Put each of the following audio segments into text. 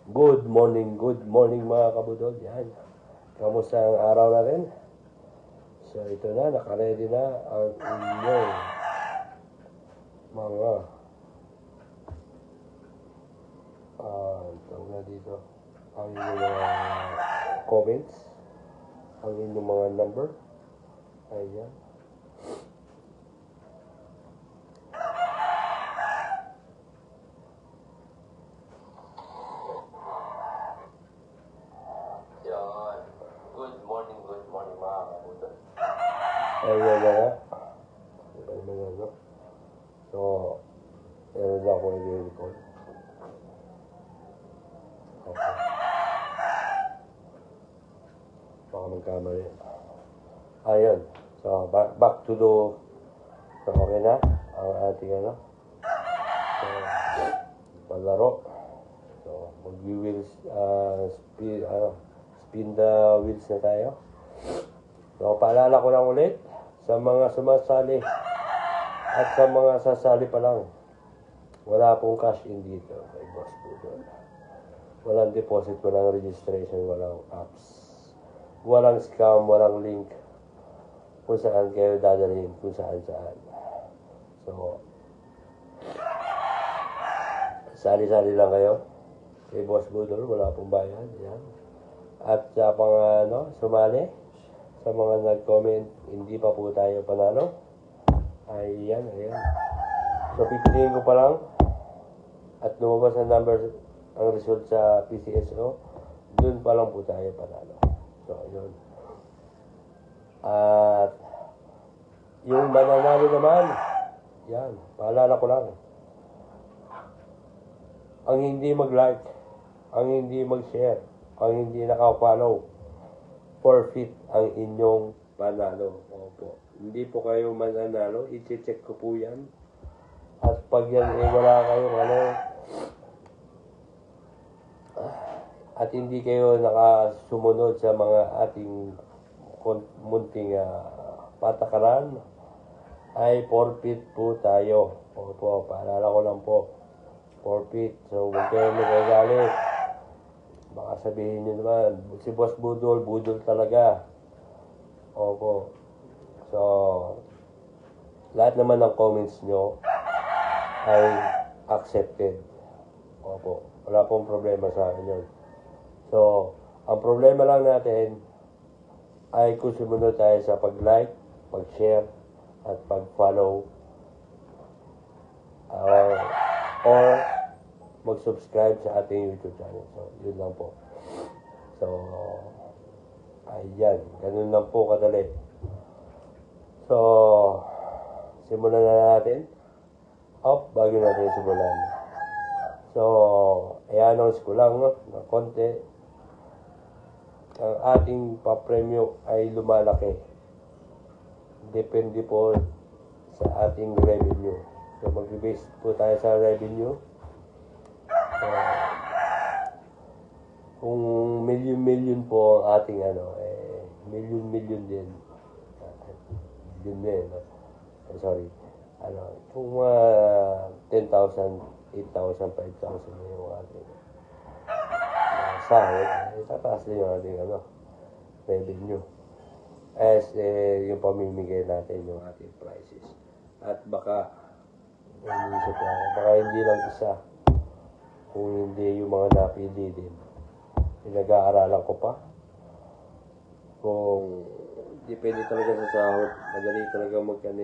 Good morning mga kabudol. Yan. Kamusta ang araw natin? So ito na, nakaready na ang inyong mga tawag na dito, ang inyong mga comments, ang inyong mga number. Ayan. Ayan na nga. Ayan na. So, ayan na ako i-record. Okay. Baka magkamali. Ayan. So, back to the... So, okay na. Ang ating ano. So, palaro. So, mag-wheels, spin the wheels na tayo. So, paalala ko lang ulit sa mga sumasali at sa mga sasali pa lang, wala pong cash in dito kay Boss Budol. Walang deposit, walang registration, walang apps, walang scam, walang link kung saan kayo dadalhin, kung saan. So, sali-sali lang kayo kay Boss Budol, wala pong bayad. Yan. At sa mga sumali, sa mga nag-comment, hindi pa po tayo panalo. Ayan. So, pipiliin ko pa lang. At lumabas ang number, ang result sa PCSO, dun pa lang po tayo panalo. So, yun. At, yung mananalo naman, yan, paalala ko lang. Ang hindi mag-like, ang hindi mag-share, ang hindi naka-follow, forfeit ang inyong panalo. Opo. Hindi po kayo mananalo. I-check ko po yan. At pag yan wala kayong at hindi kayo nakasumunod sa mga ating munting patakaran, ay forfeit po tayo. Opo. Paalala ko lang po. Forfeit. So, huwag kayo magagalit. Baka sabihin nyo naman, si Boss Budol talaga. Opo. So, lahat naman ng comments nyo ay accepted. Opo. Wala pong problema sa akin yun. So, ang problema lang natin ay kung sumunod tayo sa pag-like, pag-share, at pag-follow or mag-subscribe sa ating YouTube channel. So, yun lang po. So, ayan. Ganun lang po kadali. So, simulan na natin. Bago natin simulan. So, i-announce ko lang na konti. Ang ating papremyo ay lumalaki. Depende po sa ating revenue. So, mag-base po tayo sa revenue. Kung million po ang ating million din. Yun din, sorry. Kung 10,000, 8,000, 5,000 na yung ating sahod, tataas din yung ating revenue. As yung pamimigay natin yung ating prices. At baka hindi lang isa. Kung hindi yung mga napili din. Pinag-aaralan ko pa. Kung depende talaga sa sahod, madali talaga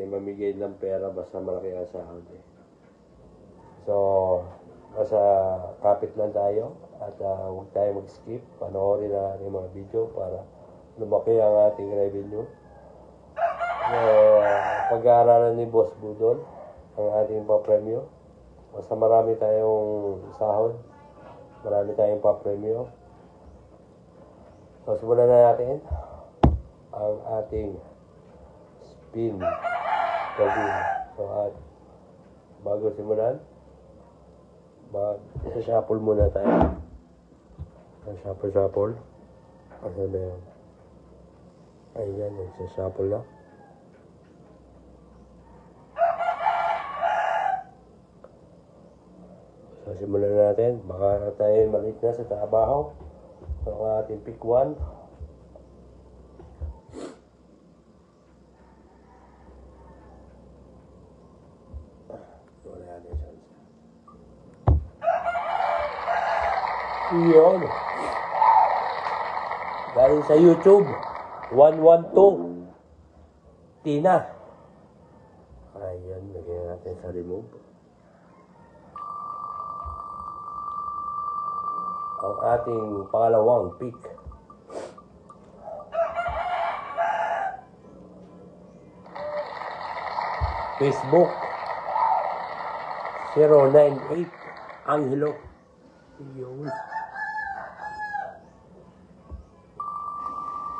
mamigay ng pera basta malaki ang sahod. So, basta kapit lang tayo at huwag tayo mag-skip. Panoorin na natin mga video para lumaki ang ating revenue. So, pag-aaralan ni Boss Budol ang ating papremyo. Basta marami tayong sahod, marami tayong papremyo. So, simulan na natin ang ating spin gabi. So, at bago simulan, mag-shuffle muna tayo. Shuffle. Kasi meron. Ayan, nagsashuffle na. So, simulan natin. Baka tayo malit na sa trabaho. So, ang ating pick 1. Wala na chance. Iyon. Galing sa YouTube. 112. Tina. Ayan, lagyan natin sa remove. Ang ating pangalawang pick. Facebook 098 Angelo. Yun.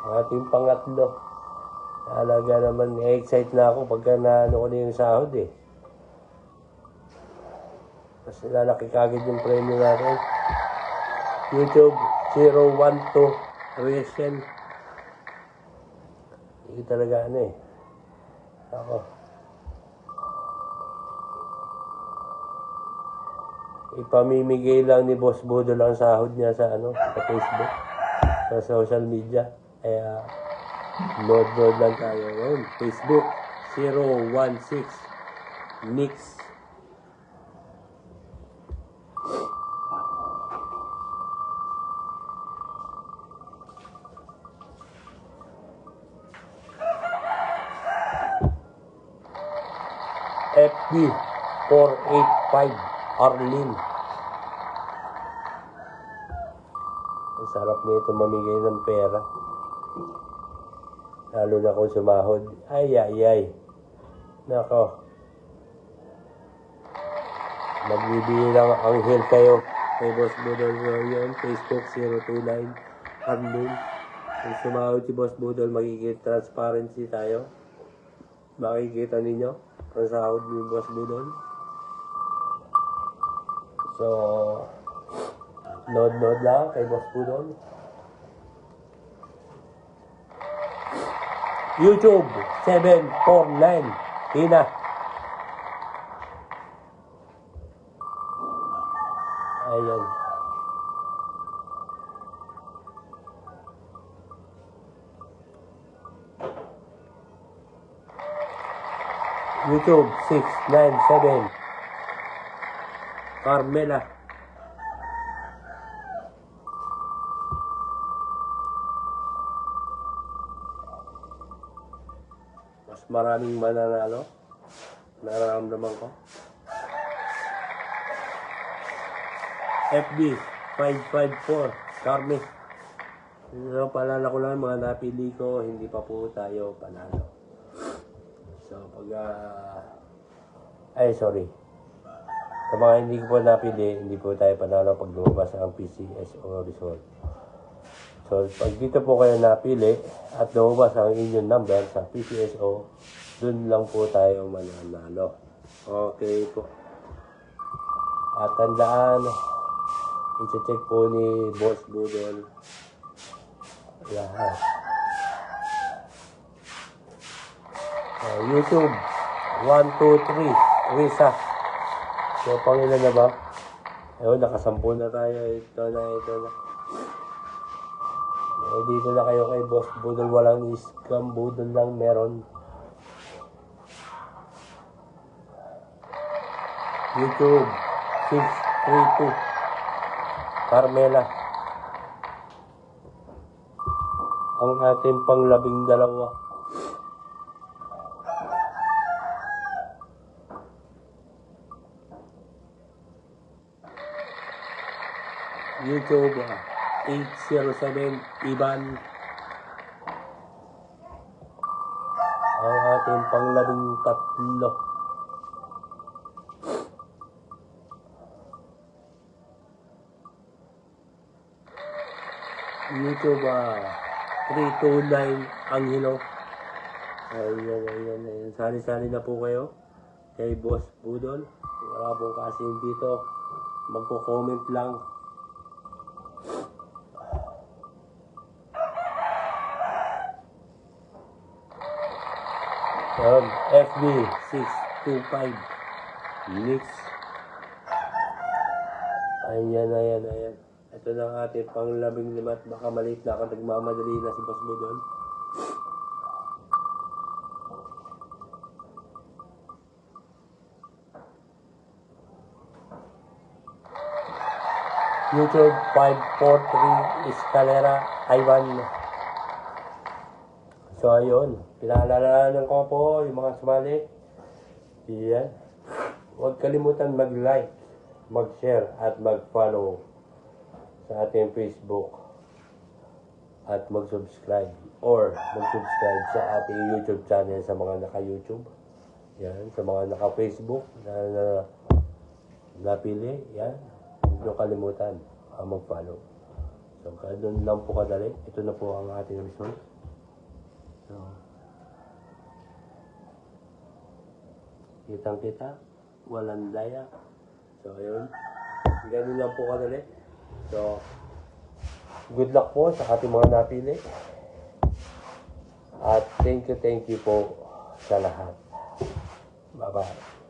Ang ating pangatlo. Talaga naman, excite na ako pagka naano ko na yung sahod eh. Kasi lalaki kagad yung premyo natin. YouTube 012 Rachel. Hindi talaga ano eh. Ako. Ipamimigay lang ni Boss Budol ang sahod niya sa ano, sa Facebook, sa social media. Kaya load lang tayo ngayon. Facebook 016 Nix. FB 485 Arlene. Ang sarap nito mamigay ng pera. Lalo na kung sumahod. Ay. Nako. Magbibigay lang anghel kayo kay Boss Budol yun. Facebook 029 Arlene. Kung sumahod si Boss Budol, magiging transparency tayo. Makikita ninyo ang sahod ni Boss Budol. So, nod lang kay Boss Budol. YouTube 749 Tina. Ayan. YouTube 697 Carmela. Mas maraming mananalo. Nararamdaman ko. FB 554 Carme. So, paalala ko lang mga napili ko, hindi pa po tayo panalo. So, sorry. Sa mga hindi ko po napili, hindi po tayo panalo pag lumabas ang PCSO result. So, pag dito po kayo napili at lumabas ang inyong number sa PCSO, dun lang po tayo mananalo. Okay po. At tandaan, i-check po ni Boss Budol lahat. YouTube 123 Risa. So, pangilan na ba? Ayun, nakasampu na tayo. Ito na. Dito na kayo kay Boss Budol. Walang scam. Budol lang meron. YouTube 632 Carmela. Ang ating pang-12. YouTube 807 Iban. Ang ating pang-13. YouTube 329 Angelo. Ayan. Sali-sali na po kayo kay Boss Budol. Wala pong kasi dito. Magko-comment lang. FB 625 Nix. Ayan. Ito na ang ating pang-15 at baka maliit na ako. Nagmamadali na si Boss B doon. YouTube 543 Escalera Ivan. So ayun, pinaalalanan ko po yung mga sumali. Yan. Huwag kalimutan mag-like, mag-share at mag-follow sa ating Facebook at mag-subscribe or mag-subscribe sa ating YouTube channel sa mga naka-YouTube. Yan, sa mga naka-Facebook na napili, yan. Huwag nyo kalimutan mag-follow. So, doon lang po kadali. Ito na po ang ating result. So, kitang-kita, walang daya. So, ayun. Ganun lang po kadali. So, good luck po sa ating mga napili. At thank you po sa lahat. Bye-bye.